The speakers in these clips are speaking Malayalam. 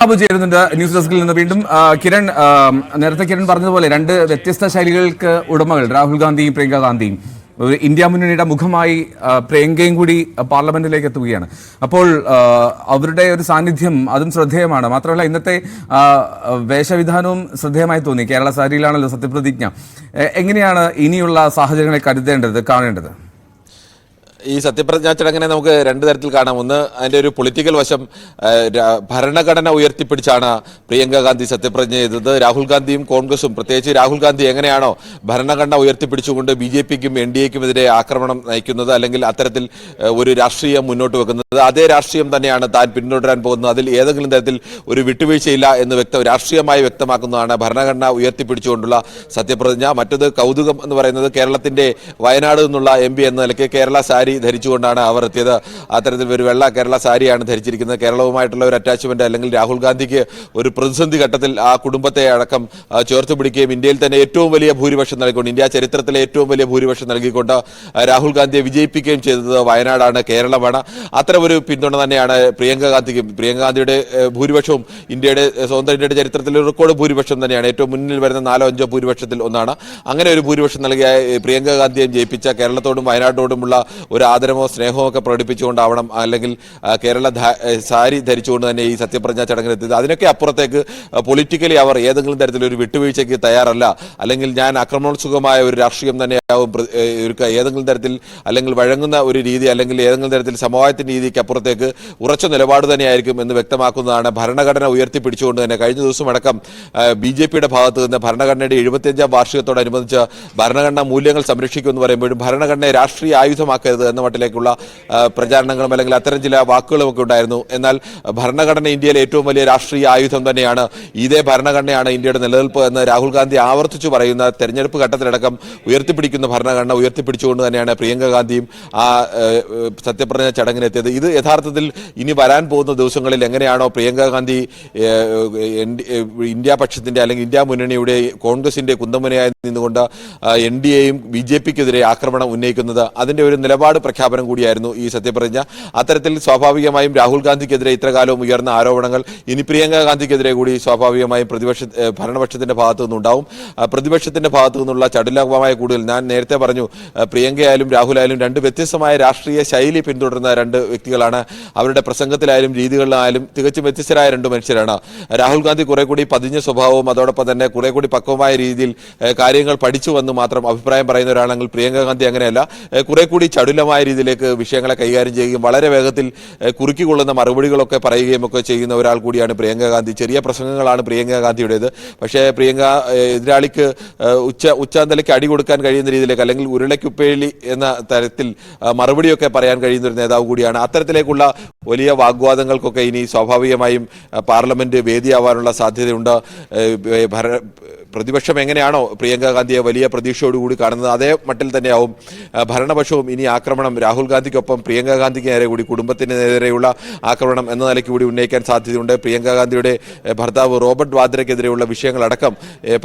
ബാബു ചേരുന്നുണ്ട് ന്യൂസ് ഡെസ്കിൽ നിന്ന് വീണ്ടും. കിരൺ, നേരത്തെ കിരൺ പറഞ്ഞതുപോലെ രണ്ട് വ്യത്യസ്ത ശൈലികൾക്ക് ഉടമകൾ രാഹുൽ ഗാന്ധിയും പ്രിയങ്ക ഗാന്ധിയും. ഇന്ത്യ മുന്നണിയുടെ മുഖമായി പ്രിയങ്കയും കൂടി പാർലമെന്റിലേക്ക് എത്തുകയാണ്. അപ്പോൾ അവരുടെ ഒരു സാന്നിധ്യം അതും ശ്രദ്ധേയമാണ്. മാത്രമല്ല ഇന്നത്തെ വേഷവിധാനവും ശ്രദ്ധേയമായി തോന്നി. കേരള സാരിയിലാണല്ലോ സത്യപ്രതിജ്ഞ. എങ്ങനെയാണ് ഇനിയുള്ള സാഹചര്യങ്ങളെ കരുതേണ്ടത്, കാണേണ്ടത്? ഈ സത്യപ്രതിജ്ഞാ ചടങ്ങിനെ നമുക്ക് രണ്ട് തരത്തിൽ കാണാം. ഒന്ന്, അതിന്റെ ഒരു പൊളിറ്റിക്കൽ വശം. ഭരണഘടന ഉയർത്തിപ്പിടിച്ചാണ് പ്രിയങ്ക ഗാന്ധി സത്യപ്രതിജ്ഞ ചെയ്തത്. രാഹുൽ ഗാന്ധിയും കോൺഗ്രസും, പ്രത്യേകിച്ച് രാഹുൽ ഗാന്ധി എങ്ങനെയാണോ ഭരണഘടന ഉയർത്തിപ്പിടിച്ചുകൊണ്ട് BJPക്കും NDAക്കും എതിരെ ആക്രമണം നയിക്കുന്നത്, അല്ലെങ്കിൽ അത്തരത്തിൽ ഒരു രാഷ്ട്രീയം മുന്നോട്ട് വെക്കുന്നത്, അതേ രാഷ്ട്രീയം തന്നെയാണ് താൻ പിന്തുടരാൻ പോകുന്നത്. അതിൽ ഏതെങ്കിലും തരത്തിൽ ഒരു വിട്ടുവീഴ്ചയില്ല എന്ന് രാഷ്ട്രീയമായി വ്യക്തമാക്കുന്നതാണ് ഭരണഘടന ഉയർത്തിപ്പിടിച്ചുകൊണ്ടുള്ള സത്യപ്രതിജ്ഞ. മറ്റത് കൗതുകം എന്ന് പറയുന്നത്, കേരളത്തിന്റെ വയനാട് നിന്നുള്ള MP എന്ന നിലയ്ക്ക് കേരള സാരി ധരിച്ചുകൊണ്ടാണ് അവർ എത്തിയത്. അത്തരത്തിൽ ഒരു വെള്ള കേരള സാരിയാണ് ധരിച്ചിരിക്കുന്നത്. കേരളവുമായിട്ടുള്ള ഒരു അറ്റാച്ച്മെന്റ്, അല്ലെങ്കിൽ രാഹുൽ ഗാന്ധിക്ക് ഒരു പ്രതിസന്ധി ഘട്ടത്തിൽ ആ കുടുംബത്തെ അടക്കം ചേർത്ത് പിടിക്കുകയും ഇന്ത്യയിൽ തന്നെ ഏറ്റവും വലിയ ഭൂരിപക്ഷം നൽകിക്കൊണ്ട്, ഇന്ത്യ ചരിത്രത്തിലെ ഏറ്റവും വലിയ ഭൂരിപക്ഷം നൽകിക്കൊണ്ട് രാഹുൽ ഗാന്ധിയെ വിജയിപ്പിക്കുകയും ചെയ്തത് വയനാടാണ്, കേരളമാണ്. അത്തരം ഒരു പിന്തുണ തന്നെയാണ് പ്രിയങ്ക ഗാന്ധിക്കും. പ്രിയങ്ക ഗാന്ധിയുടെ ഭൂരിപക്ഷവും സ്വന്തം ഇന്ത്യയുടെ ചരിത്രത്തിലെ റെക്കോർഡ് ഭൂരിപക്ഷം തന്നെയാണ്. ഏറ്റവും മുന്നിൽ വരുന്ന 4-5 ഭൂരിപക്ഷത്തിൽ ഒന്നാണ്. അങ്ങനെ ഒരു ഭൂരിപക്ഷം നൽകിയ പ്രിയങ്ക ഗാന്ധിയെ ജയിപ്പിച്ച കേരളത്തോടും വയനാട്ടോടുമുള്ള ഒരു ആദരവോ സ്നേഹമോ ഒക്കെ പ്രകടിപ്പിച്ചുകൊണ്ടാവണം, അല്ലെങ്കിൽ കേരള സാരി ധരിച്ചുകൊണ്ട് തന്നെ ഈ സത്യപ്രതിജ്ഞാ ചടങ്ങിലെത്തിയത്. അതിനൊക്കെ അപ്പുറത്തേക്ക് പൊളിറ്റിക്കലി അവർ ഏതെങ്കിലും തരത്തിലൊരു വിട്ടുവീഴ്ചയ്ക്ക് തയ്യാറല്ല, അല്ലെങ്കിൽ ഞാൻ ആക്രമണോത്സുകമായ ഒരു രാഷ്ട്രീയം തന്നെയാവും ഏതെങ്കിലും തരത്തിൽ, അല്ലെങ്കിൽ വഴങ്ങുന്ന ഒരു രീതി, അല്ലെങ്കിൽ ഏതെങ്കിലും തരത്തിൽ സമവായത്തിന്റെ രീതിക്ക് അപ്പുറത്തേക്ക് ഉറച്ച നിലപാട് തന്നെയായിരിക്കും എന്ന് വ്യക്തമാക്കുന്നതാണ് ഭരണഘടന ഉയർത്തിപ്പിടിച്ചുകൊണ്ട് തന്നെ. കഴിഞ്ഞ ദിവസം അടക്കം BJPയുടെ ഭാഗത്ത് നിന്ന് ഭരണഘടനയുടെ 75ാം വാർഷികത്തോടനുബന്ധിച്ച് ഭരണഘടനാ മൂല്യങ്ങൾ സംരക്ഷിക്കുമെന്ന് പറയുമ്പോഴും ഭരണഘടനയെ രാഷ്ട്രീയ ആയുധമാക്കരുത് എന്ന മട്ടിലേക്കുള്ള പ്രചാരണങ്ങളും അല്ലെങ്കിൽ അത്തരം ചില വാക്കുകളും ഒക്കെ ഉണ്ടായിരുന്നു. എന്നാൽ ഭരണഘടന ഇന്ത്യയിലെ ഏറ്റവും വലിയ രാഷ്ട്രീയ ആയുധം തന്നെയാണ്. ഇതേ ഭരണഘടനയാണ് ഇന്ത്യയുടെ നിലനിൽപ്പ് എന്ന് രാഹുൽ ഗാന്ധി ആവർത്തിച്ചു പറയുന്ന, തെരഞ്ഞെടുപ്പ് ഘട്ടത്തിലടക്കം ഉയർത്തിപ്പിടിക്കുന്ന ഭരണഘടന ഉയർത്തിപ്പിടിച്ചുകൊണ്ട് തന്നെയാണ് പ്രിയങ്ക ഗാന്ധിയും ആ സത്യപ്രതിജ്ഞ ചടങ്ങിനെത്തിയത്. ഇത് യഥാർത്ഥത്തിൽ ഇനി വരാൻ പോകുന്ന ദിവസങ്ങളിൽ എങ്ങനെയാണോ പ്രിയങ്ക ഗാന്ധി ഇന്ത്യ പക്ഷത്തിന്റെ അല്ലെങ്കിൽ ഇന്ത്യ മുന്നണിയുടെ കോൺഗ്രസിന്റെ കുന്തമുനയായി നിന്നുകൊണ്ട് NDAയും BJPക്കെതിരെ ആക്രമണം ഉന്നയിക്കുന്നത്, അതിന്റെ ഒരു നിലപാട് പ്രഖ്യാപനം കൂടിയായിരുന്നു ഈ സത്യപ്രതിജ്ഞ. അത്തരത്തിൽ സ്വാഭാവികമായും രാഹുൽ ഗാന്ധിക്കെതിരെ ഇത്രകാലവും ഉയർന്ന ആരോപണങ്ങൾ ഇനി പ്രിയങ്ക ഗാന്ധിക്കെതിരെ കൂടി സ്വാഭാവികമായും ഭരണപക്ഷത്തിന്റെ ഭാഗത്തു നിന്നുണ്ടാവും. പ്രതിപക്ഷത്തിന്റെ ഭാഗത്തു നിന്നുള്ള ചടുലമായ കൂടുതൽ, ഞാൻ നേരത്തെ പറഞ്ഞു, പ്രിയങ്കയായാലും രാഹുലായാലും രണ്ട് വ്യത്യസ്തമായ രാഷ്ട്രീയ ശൈലി പിന്തുടരുന്ന രണ്ട് വ്യക്തികളാണ്. അവരുടെ പ്രസംഗത്തിലായാലും രീതികളിലായാലും തികച്ചും വ്യത്യസ്തരായ രണ്ട് മനുഷ്യരാണ്. രാഹുൽ ഗാന്ധി കുറെ കൂടി പതിഞ്ഞ സ്വഭാവവും അതോടൊപ്പം തന്നെ കുറെ കൂടി പക്വമായ രീതിയിൽ കാര്യങ്ങൾ പഠിച്ചു വന്ന് മാത്രം അഭിപ്രായം പറയുന്ന ഒരാളാണെങ്കിൽ പ്രിയങ്ക ഗാന്ധി അങ്ങനെയല്ല. കുറെ കൂടി ചടുലമായ രീതിയിലേക്ക് വിഷയങ്ങളെ കൈകാര്യം ചെയ്യുകയും വളരെ വേഗത്തിൽ കുറുക്കിക്കൊള്ളുന്ന മറുപടികളൊക്കെ പറയുകയും ഒക്കെ ചെയ്യുന്ന ഒരാൾ കൂടിയാണ് പ്രിയങ്ക ഗാന്ധി. ചെറിയ പ്രസംഗങ്ങളാണ് പ്രിയങ്ക ഗാന്ധിയുടേത്. പക്ഷേ പ്രിയങ്ക എതിരാളിക്ക് ഉച്ചാന്തലയ്ക്ക് അടി കൊടുക്കാൻ കഴിയുന്ന രീതിയിലേക്ക്, അല്ലെങ്കിൽ ഉരുളയ്ക്കുപ്പേളി എന്ന തരത്തിൽ മറുപടിയൊക്കെ പറയാൻ കഴിയുന്ന ഒരു നേതാവ് കൂടിയാണ്. അത്തരത്തിലേക്കുള്ള വലിയ വാഗ്വാദങ്ങൾക്കൊക്കെ ഇനി സ്വാഭാവികമായും പാർലമെന്റ് വേദിയാവാനുള്ള സാധ്യതയുണ്ട്. പ്രതിപക്ഷം എങ്ങനെയാണോ പ്രിയങ്ക ഗാന്ധിയെ വലിയ പ്രതീക്ഷയോടുകൂടി കാണുന്നത്, അതേ മട്ടിൽ തന്നെയാവും ഭരണപക്ഷവും ഇനി ആക്രമണം രാഹുൽ ഗാന്ധിക്കൊപ്പം പ്രിയങ്ക ഗാന്ധിക്ക് നേരെ കൂടി, കുടുംബത്തിന് നേരെയുള്ള ആക്രമണം എന്ന നിലയ്ക്ക് കൂടി ഉന്നയിക്കാൻ സാധ്യതയുണ്ട്. പ്രിയങ്ക ഗാന്ധിയുടെ ഭർത്താവ് റോബർട്ട് വാദ്രയ്ക്കെതിരെയുള്ള വിഷയങ്ങളടക്കം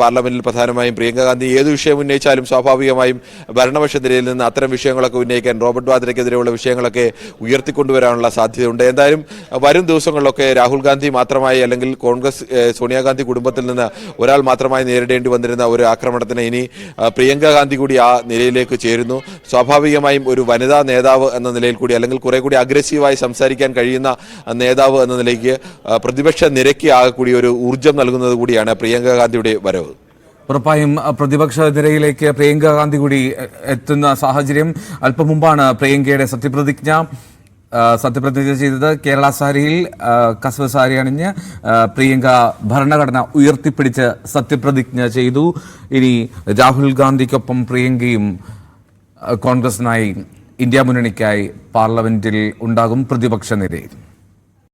പാർലമെന്റിൽ പ്രധാനമായും പ്രിയങ്ക ഗാന്ധി ഏത് വിഷയം ഉന്നയിച്ചാലും സ്വാഭാവികമായും ഭരണപക്ഷത്തിരയിൽ നിന്ന് അത്തരം വിഷയങ്ങളൊക്കെ ഉന്നയിക്കാൻ, റോബർട്ട് വാദ്രയ്ക്കെതിരെയുള്ള വിഷയങ്ങളൊക്കെ ഉയർത്തിക്കൊണ്ടുവരാനുള്ള സാധ്യതയുണ്ട്. എന്തായാലും വരും ദിവസങ്ങളിലൊക്കെ രാഹുൽ ഗാന്ധി മാത്രമായി, അല്ലെങ്കിൽ കോൺഗ്രസ് സോണിയാഗാന്ധി കുടുംബത്തിൽ നിന്ന് ഒരാൾ മാത്രമായി നേരിടേണ്ടി വന്നിരുന്ന ഒരു ആക്രമണത്തിന് ഇനി പ്രിയങ്ക ഗാന്ധി കൂടി ആ നിലയിലേക്ക് ചേരുന്നു. സ്വാഭാവികമായും ഒരു വനിതാ നേതാവ് എന്ന നിലയിൽ കൂടി, അല്ലെങ്കിൽ കുറെ കൂടി അഗ്രസീവായി സംസാരിക്കാൻ കഴിയുന്ന നേതാവ് എന്ന നിലയ്ക്ക് പ്രതിപക്ഷ നിരക്ക് ആകെ കൂടി ഒരു ഊർജ്ജം നൽകുന്നത് കൂടിയാണ് പ്രിയങ്ക ഗാന്ധിയുടെ വരവ്. ഉറപ്പായും പ്രതിപക്ഷ നിരയിലേക്ക് പ്രിയങ്ക ഗാന്ധി കൂടി എത്തുന്ന സാഹചര്യം. അല്പം മുമ്പാണ് പ്രിയങ്കയുടെ സത്യപ്രതിജ്ഞ ചെയ്തത്. കേരള സാരിയിൽ കസവ് സാരി അണിഞ്ഞ് പ്രിയങ്ക ഭരണഘടന ഉയർത്തിപ്പിടിച്ച് സത്യപ്രതിജ്ഞ ചെയ്തു. ഇനി രാഹുൽ ഗാന്ധിക്കൊപ്പം പ്രിയങ്കയും കോൺഗ്രസിനായി, ഇന്ത്യ മുന്നണിക്കായി പാർലമെന്റിൽ ഉണ്ടാകും പ്രതിപക്ഷ നിരയിൽ.